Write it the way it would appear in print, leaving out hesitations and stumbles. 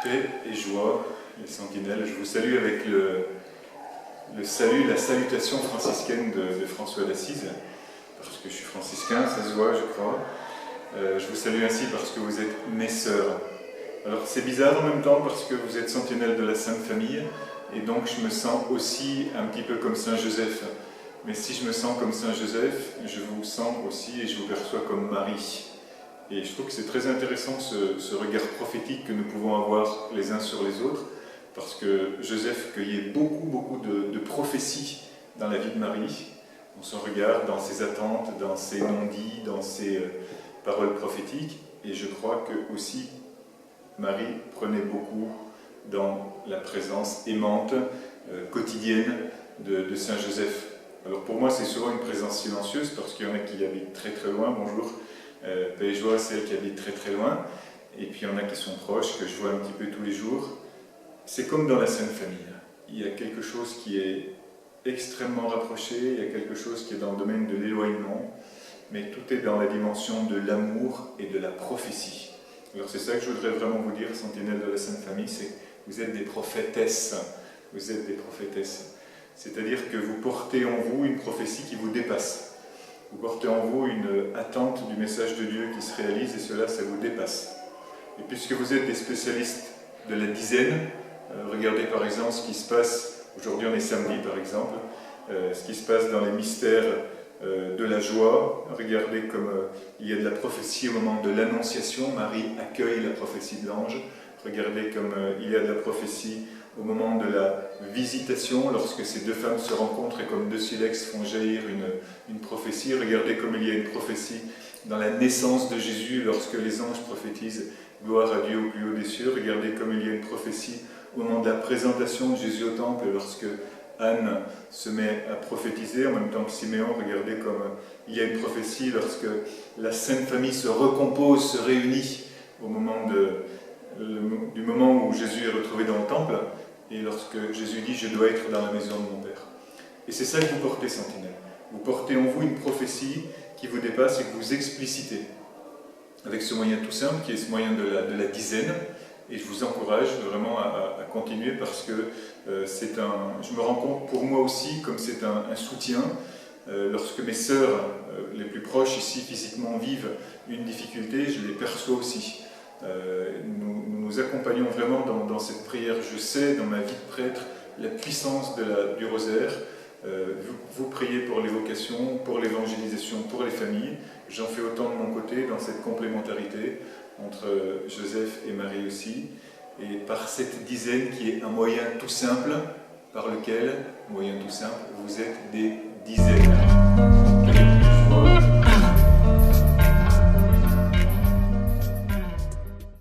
Paix et joie, les sentinelles. Je vous salue avec le salut, la salutation franciscaine de François d'Assise, parce que je suis franciscain, ça se voit, je crois. Je vous salue ainsi parce que vous êtes mes sœurs. Alors c'est bizarre en même temps parce que vous êtes sentinelles de la Sainte Famille, et donc je me sens aussi un petit peu comme Saint Joseph. Mais si je me sens comme Saint Joseph, je vous sens aussi et je vous perçois comme Marie. Et je trouve que c'est très intéressant ce regard prophétique que nous pouvons avoir les uns sur les autres, parce que Joseph cueillait beaucoup de prophéties dans la vie de Marie, dans son regard, dans ses attentes, dans ses non-dits, dans ses paroles prophétiques. Et je crois que aussi Marie prenait beaucoup dans la présence aimante, quotidienne de Saint Joseph. Alors pour moi c'est souvent une présence silencieuse, parce qu'il y en a qui habitent très loin, bonjour, paix et joie, celles qui habitent très loin, et puis il y en a qui sont proches, que je vois un petit peu tous les jours. C'est comme dans la Sainte Famille, il y a quelque chose qui est extrêmement rapproché, il y a quelque chose qui est dans le domaine de l'éloignement, mais tout est dans la dimension de l'amour et de la prophétie. Alors c'est ça que je voudrais vraiment vous dire, sentinelles de la Sainte Famille, c'est que vous êtes des prophétesses, vous êtes des prophétesses. C'est-à-dire que vous portez en vous une prophétie qui vous dépasse. Vous portez en vous une attente du message de Dieu qui se réalise, et cela, ça vous dépasse. Et puisque vous êtes des spécialistes de la dizaine, regardez par exemple ce qui se passe, aujourd'hui on est samedi par exemple, ce qui se passe dans les mystères de la joie. Regardez comme il y a de la prophétie au moment de l'annonciation, Marie accueille la prophétie de l'ange. Regardez comme il y a de la prophétie au moment de la visitation, lorsque ces deux femmes se rencontrent et comme deux silex font jaillir une prophétie. Regardez comme il y a une prophétie dans la naissance de Jésus, lorsque les anges prophétisent « Gloire à Dieu au plus haut des cieux ». Regardez comme il y a une prophétie au moment de la présentation de Jésus au temple, lorsque Anne se met à prophétiser en même temps que Siméon. Regardez comme il y a une prophétie lorsque la Sainte Famille se recompose, se réunit au moment du moment où Jésus est retrouvé dans le temple, et lorsque Jésus dit « Je dois être dans la maison de mon Père ». Et c'est ça que vous portez, sentinelle. Vous portez en vous une prophétie qui vous dépasse et que vous explicitez avec ce moyen tout simple qui est ce moyen de la dizaine. Et je vous encourage vraiment à continuer, parce que je me rends compte pour moi aussi comme c'est un soutien. Lorsque mes sœurs les plus proches ici physiquement vivent une difficulté, je les perçois aussi. Nous accompagnons vraiment dans cette prière. Je sais dans ma vie de prêtre la puissance du rosaire. Vous priez pour les vocations, pour l'évangélisation, pour les familles. J'en fais autant de mon côté dans cette complémentarité entre Joseph et Marie aussi, et par cette dizaine qui est un moyen tout simple par lequel, vous êtes des dizaines.